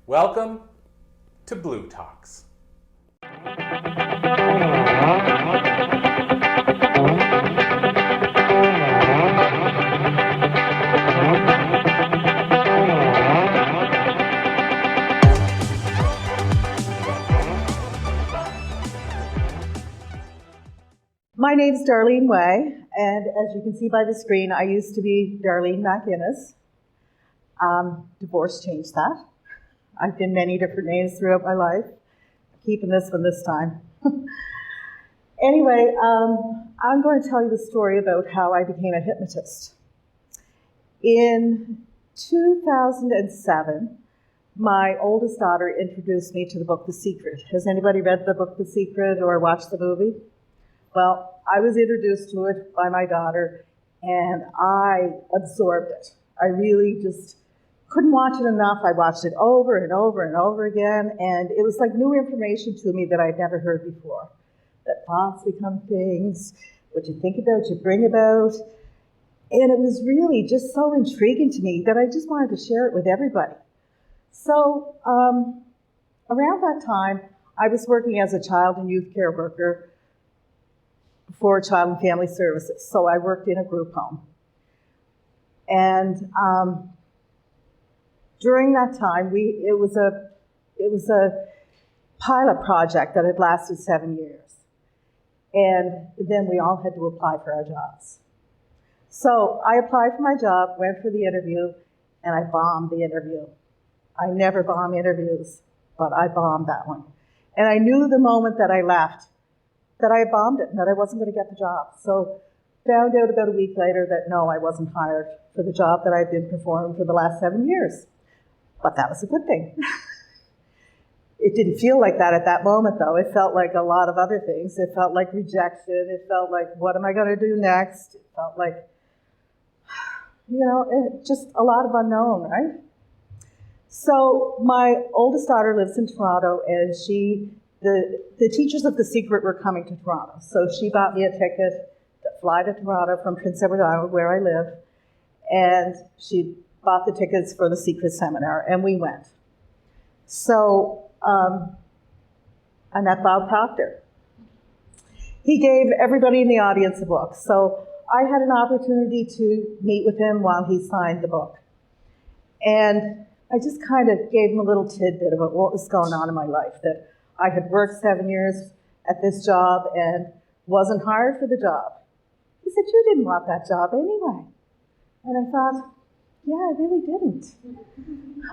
Welcome to Blue Talks. My name's Darlene Waye, and as you can see by the screen, I used to be Darlene McInnes. Divorce changed that. I've been many different names throughout my life. I'm keeping this one this time. Anyway, I'm going to tell you the story about how I became a hypnotist. In 2007, my oldest daughter introduced me to the book The Secret. Has anybody read the book The Secret or watched the movie? Well, I was introduced to it by my daughter, and I absorbed it. I really just couldn't watch it enough. I watched it over and over and over again, and it was like new information to me that I'd never heard before. That thoughts become things, what you think about, you bring about. And it was really just so intriguing to me that I just wanted to share it with everybody. So around that time, I was working as a child and youth care worker for Child and Family Services. So I worked in a group home. And during that time, it was a pilot project that had lasted 7 years. And then we all had to apply for our jobs. So I applied for my job, went for the interview, and I bombed the interview. I never bomb interviews, but I bombed that one. And I knew the moment that I left that I bombed it and that I wasn't going to get the job. So found out about a week later that no, I wasn't hired for the job that I'd been performing for the last 7 years. But that was a good thing. It didn't feel like that at that moment, though. It felt like a lot of other things. It felt like rejection. It felt like, what am I going to do next? It felt like, just a lot of unknown, right? So my oldest daughter lives in Toronto, and the teachers of The Secret were coming to Toronto. So she bought me a ticket to fly to Toronto from Prince Edward Island, where I live, and she bought the tickets for the Secret seminar, and we went. So I met Bob Proctor. He gave everybody in the audience a book. So I had an opportunity to meet with him while he signed the book. And I just kind of gave him a little tidbit about what was going on in my life, that I had worked 7 years at this job and wasn't hired for the job. He said, you didn't want that job anyway. And I thought, yeah, I really didn't.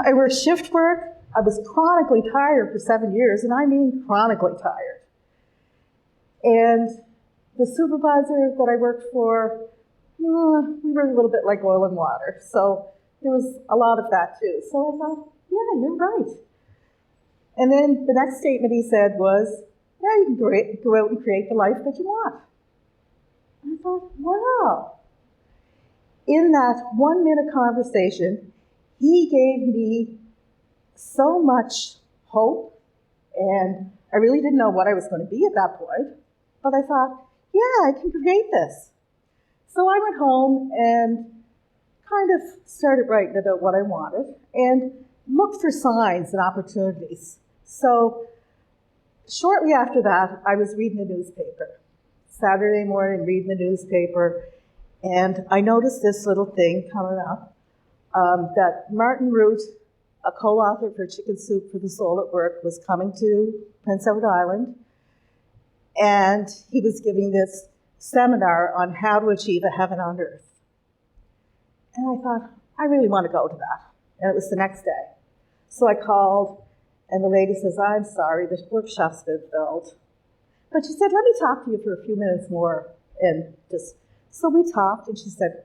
I worked shift work. I was chronically tired for 7 years, and I mean chronically tired. And the supervisor that I worked for, we were a little bit like oil and water. So there was a lot of that too. So I thought, yeah, you're right. And then the next statement he said was, yeah, you can go out and create the life that you want. And I thought, wow. In that 1 minute conversation, he gave me so much hope, and I really didn't know what I was going to be at that point, but I thought, yeah, I can create this. So I went home and kind of started writing about what I wanted and looked for signs and opportunities. So shortly after that, I was reading the newspaper. Saturday morning, reading the newspaper, and I noticed this little thing coming up, that Martin Root, a co-author for Chicken Soup for the Soul at Work, was coming to Prince Edward Island, and he was giving this seminar on how to achieve a heaven on earth. And I thought, I really want to go to that. And it was the next day. So I called, and the lady says, I'm sorry, the workshop's been filled. But she said, let me talk to you for a few minutes more. So we talked, and she said,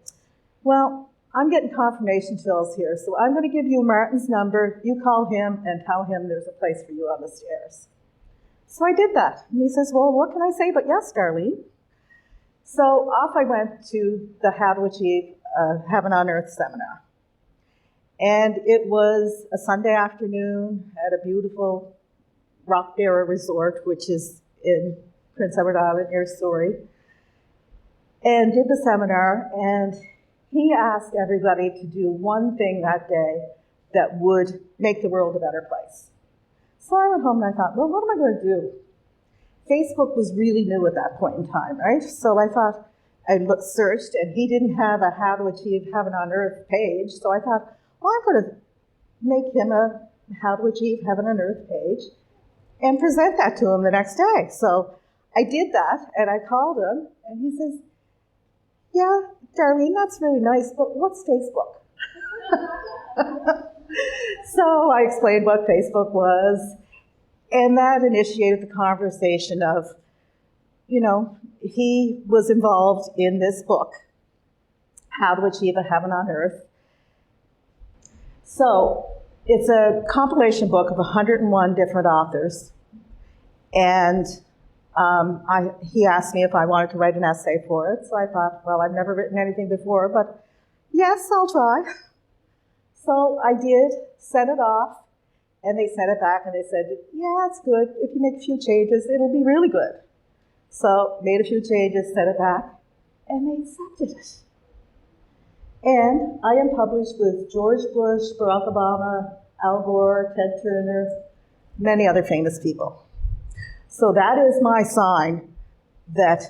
well, I'm getting confirmation chills here, so I'm going to give you Martin's number. You call him and tell him there's a place for you on the stairs. So I did that. And he says, well, what can I say but yes, Darlene? So off I went to the How to Achieve Heaven on Earth seminar. And it was a Sunday afternoon at a beautiful Rock Bearer Resort, which is in Prince Edward Island near Surrey, and did the seminar. And he asked everybody to do one thing that day that would make the world a better place. So I went home and I thought, well, what am I going to do? Facebook was really new at that point in time, right? So I thought, I searched, and he didn't have a How to Achieve Heaven on Earth page. So I thought, well, I'm going to make him a How to Achieve Heaven on Earth page and present that to him the next day. So I did that, and I called him, and he says, yeah, Darlene, that's really nice, but what's Facebook? So I explained what Facebook was, and that initiated the conversation of, you know, he was involved in this book, How to Achieve a Heaven on Earth. So it's a compilation book of 101 different authors, and he asked me if I wanted to write an essay for it. So I thought, well, I've never written anything before, but yes, I'll try. So I did, sent it off, and they sent it back, and they said, yeah, it's good. If you make a few changes, it'll be really good. So made a few changes, sent it back, and they accepted it. And I am published with George Bush, Barack Obama, Al Gore, Ted Turner, many other famous people. So that is my sign that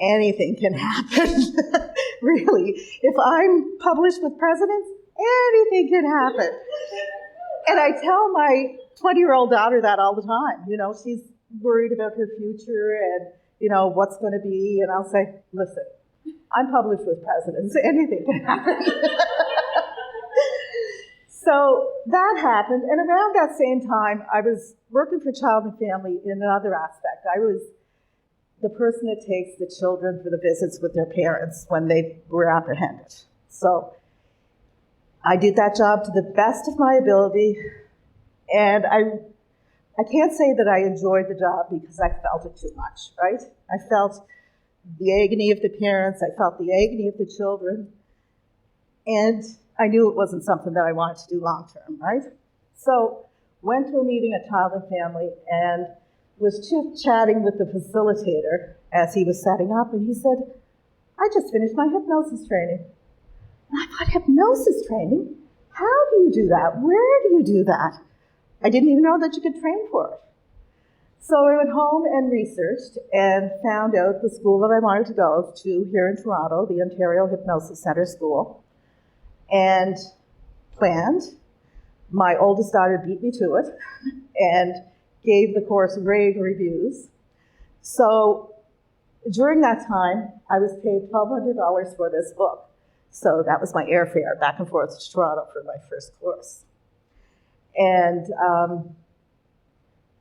anything can happen, really. If I'm published with presidents, anything can happen. And I tell my 20-year-old daughter that all the time. You know, she's worried about her future and, you know, what's going to be. And I'll say, listen, I'm published with presidents. Anything can happen. So that happened. And around that same time, I was working for Child and Family in another aspect. I was the person that takes the children for the visits with their parents when they were apprehended. So I did that job to the best of my ability. And I can't say that I enjoyed the job because I felt it too much, right? I felt the agony of the parents. I felt the agony of the children. And I knew it wasn't something that I wanted to do long term, right? So went to a meeting at Child and Family and was chatting with the facilitator as he was setting up, and he said, I just finished my hypnosis training. And I thought, hypnosis training? How do you do that? Where do you do that? I didn't even know that you could train for it. So I went home and researched and found out the school that I wanted to go to here in Toronto, the Ontario Hypnosis Center School, and planned. My oldest daughter beat me to it and gave the course rave reviews. So during that time, I was paid $1,200 for this book. So that was my airfare back and forth to Toronto for my first course. And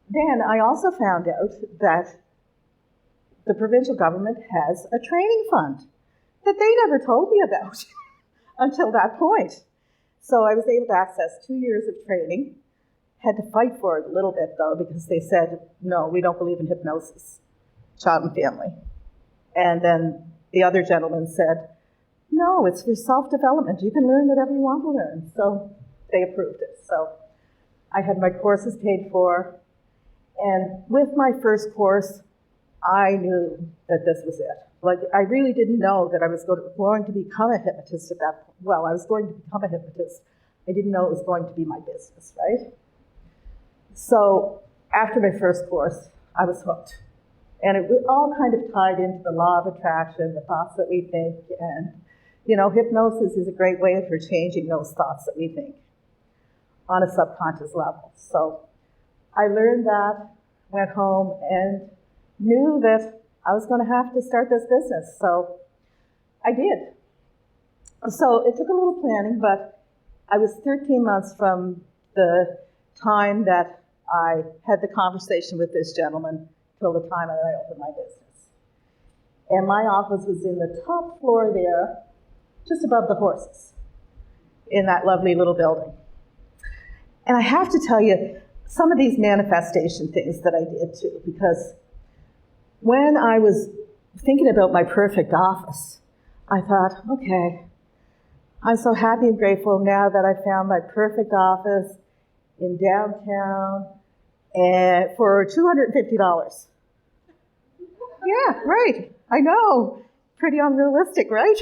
then I also found out that the provincial government has a training fund that they never told me about until that point. So I was able to access 2 years of training. Had to fight for it a little bit, though, because they said, no, we don't believe in hypnosis, Child and Family. And then the other gentleman said, no, it's for self-development. You can learn whatever you want to learn. So they approved it. So I had my courses paid for. And with my first course, I knew that this was it. Like, I really didn't know that I was going to become a hypnotist at that point. Well, I was going to become a hypnotist. I didn't know it was going to be my business, right? So after my first course, I was hooked. And it was all kind of tied into the law of attraction, the thoughts that we think. And, you know, hypnosis is a great way for changing those thoughts that we think on a subconscious level. So I learned that, went home, and knew that I was going to have to start this business. So I did. So it took a little planning, but I was 13 months from the time that I had the conversation with this gentleman till the time that I opened my business. And my office was in the top floor there, just above the horses, in that lovely little building. And I have to tell you, some of these manifestation things that I did too, because when I was thinking about my perfect office, I thought, okay, I'm so happy and grateful now that I found my perfect office in downtown and for $250. Yeah, right. I know. Pretty unrealistic, right?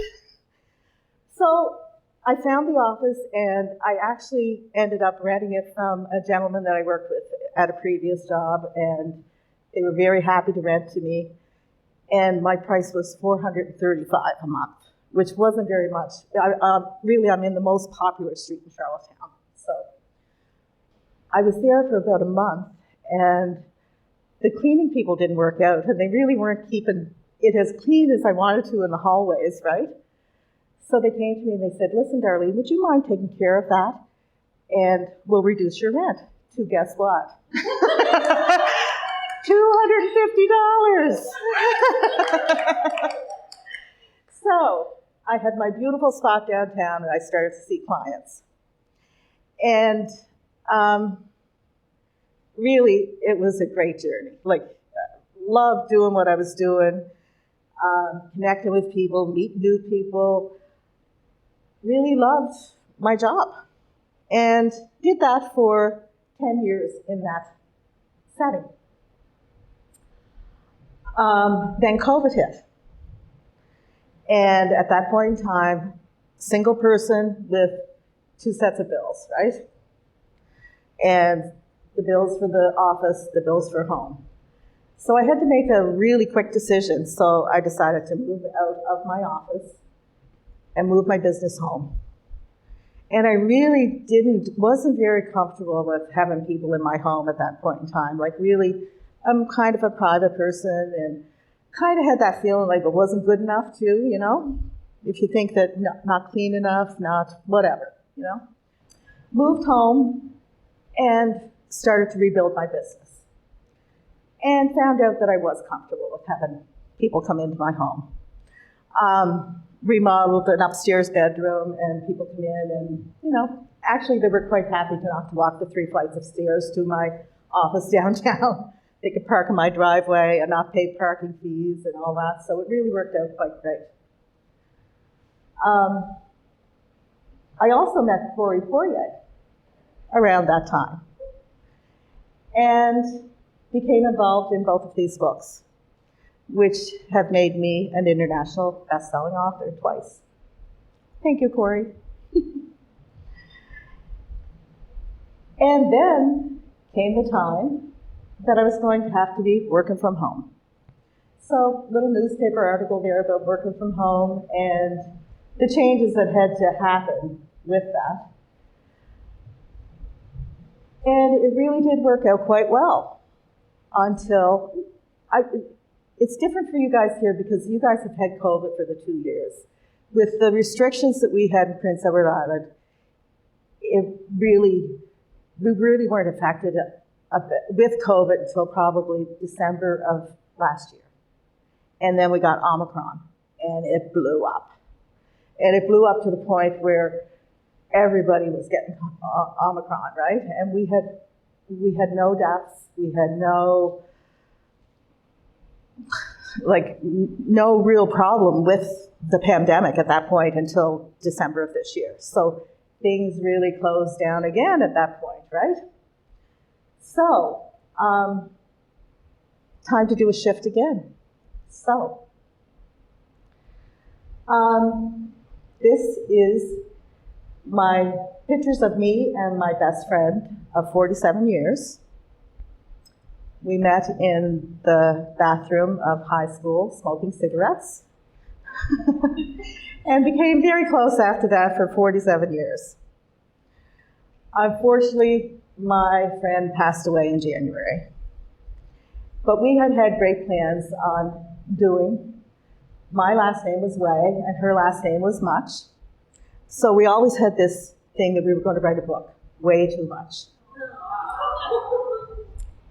So I found the office, and I actually ended up renting it from a gentleman that I worked with at a previous job, and they were very happy to rent to me. And my price was $435 a month, which wasn't very much. I'm in the most popular street in Charlottetown. So I was there for about a month, and the cleaning people didn't work out, and they really weren't keeping it as clean as I wanted to in the hallways, right? So they came to me and they said, listen, Darlene, would you mind taking care of that? And we'll reduce your rent to, guess what? $250. So I had my beautiful spot downtown, and I started to see clients. And really, it was a great journey. Loved doing what I was doing, connecting with people, meeting new people. Really loved my job, and did that for 10 years in that setting. Then COVID hit. And at that point in time, single person with 2 sets of bills, right? And the bills for the office, the bills for home. So I had to make a really quick decision. So I decided to move out of my office and move my business home. And I really wasn't very comfortable with having people in my home at that point in time. Really, I'm kind of a private person, and kind of had that feeling like it wasn't good enough too, if you think that not clean enough, not whatever, Moved home and started to rebuild my business, and found out that I was comfortable with having people come into my home. Remodeled an upstairs bedroom, and people come in, and actually they were quite happy to not walk the 3 flights of stairs to my office downtown. They could park in my driveway and not pay parking fees and all that, so it really worked out quite great. I also met Corey Poirier around that time, and became involved in both of these books, which have made me an international best-selling author twice. Thank you, Corey. And then came the time that I was going to have to be working from home. So, little newspaper article there about working from home and the changes that had to happen with that. And it really did work out quite well until it's different for you guys here because you guys have had COVID for the 2 years. With the restrictions that we had in Prince Edward Island, we really weren't affected a bit with COVID until probably December of last year. And then we got Omicron, and it blew up. And it blew up to the point where everybody was getting Omicron, right? And we had no deaths, we had no real problem with the pandemic at that point until December of this year. So things really closed down again at that point, right? So, time to do a shift again. So, this is my pictures of me and my best friend of 47 years. We met in the bathroom of high school smoking cigarettes and became very close after that for 47 years. Unfortunately, my friend passed away in January. But we had great plans on doing. My last name was Way, and her last name was Much. So we always had this thing that we were going to write a book, Way Too Much.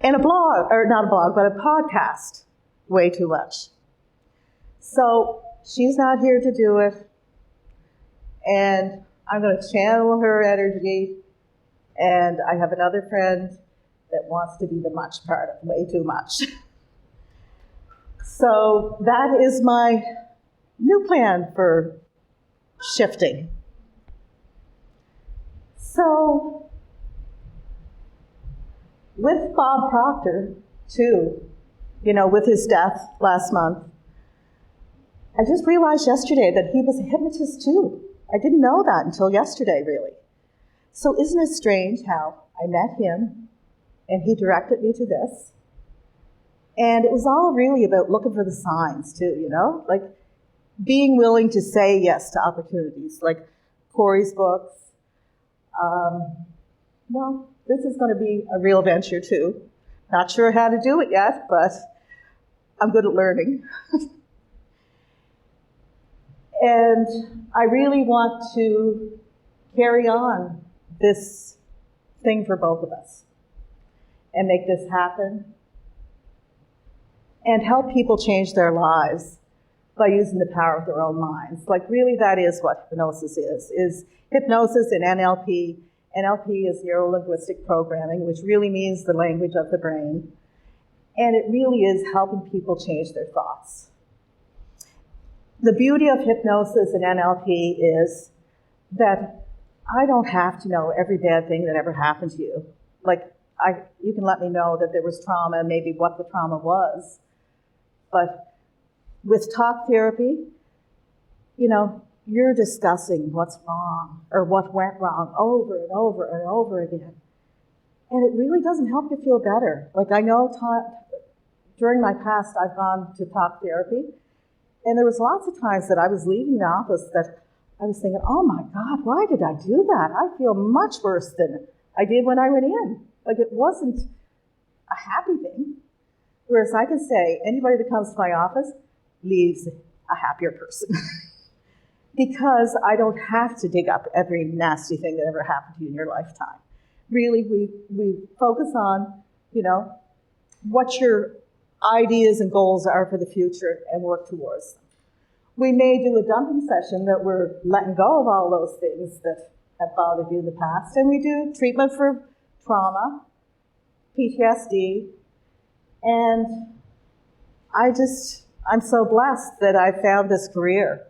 And a blog, or not a blog, but a podcast, Way Too Much. So she's not here to do it, and I'm going to channel her energy. And I have another friend that wants to be the much part of Way Too Much. So that is my new plan for shifting. So with Bob Proctor, too, with his death last month, I just realized yesterday that he was a hypnotist, too. I didn't know that until yesterday, really. So isn't it strange how I met him and he directed me to this? And it was all really about looking for the signs too, you know? Like being willing to say yes to opportunities, like Corey's books. Well, this is going to be a real venture too. Not sure how to do it yet, but I'm good at learning. And I really want to carry on this thing for both of us and make this happen and help people change their lives by using the power of their own minds. Like really that is what hypnosis is hypnosis and NLP. NLP is neuro-linguistic programming, which really means the language of the brain. And it really is helping people change their thoughts. The beauty of hypnosis and NLP is that I don't have to know every bad thing that ever happened to you. Like, you can let me know that there was trauma, maybe what the trauma was. But with talk therapy, you know, you're discussing what's wrong or what went wrong over and over and over again. And it really doesn't help you feel better. Like I know during my past, I've gone to talk therapy, and there was lots of times that I was leaving the office that I was thinking, oh my God, why did I do that? I feel much worse than I did when I went in. Like it wasn't a happy thing. Whereas I can say, anybody that comes to my office leaves a happier person. Because I don't have to dig up every nasty thing that ever happened to you in your lifetime. Really, we focus on, you know, what your ideas and goals are for the future and work towards them. We may do a dumping session that we're letting go of all those things that have bothered you in the past, and we do treatment for trauma, PTSD, and I'm so blessed that I found this career.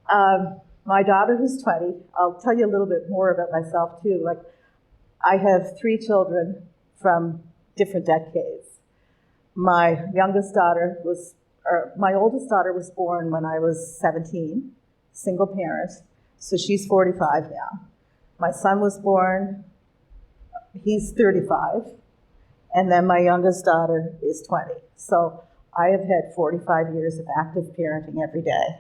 My daughter, who's 20, I'll tell you a little bit more about myself too. Like, I have 3 children from different decades. My oldest daughter was born when I was 17, single parent, so she's 45 now. My son was born, he's 35, and then my youngest daughter is 20. So I have had 45 years of active parenting every day.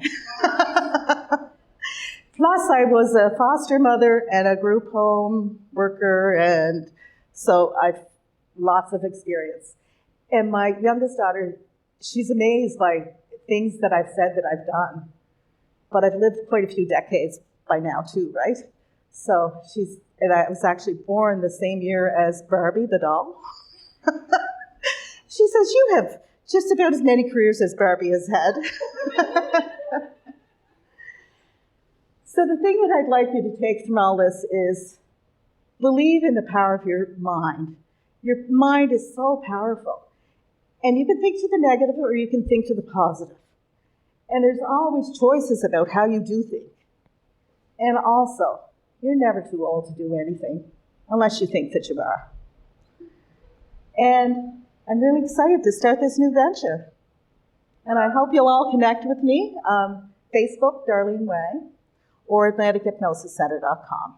Plus, I was a foster mother and a group home worker, and so I've lots of experience. And my youngest daughter, she's amazed by things that I've said that I've done. But I've lived quite a few decades by now too, right? So and I was actually born the same year as Barbie the doll. She says, you have just about as many careers as Barbie has had. So the thing that I'd like you to take from all this is believe in the power of your mind. Your mind is so powerful. And you can think to the negative or you can think to the positive. And there's always choices about how you do things. And also, you're never too old to do anything unless you think that you are. And I'm really excited to start this new venture. And I hope you'll all connect with me. Facebook, Darlene Waye, or AtlanticHypnosisCenter.com.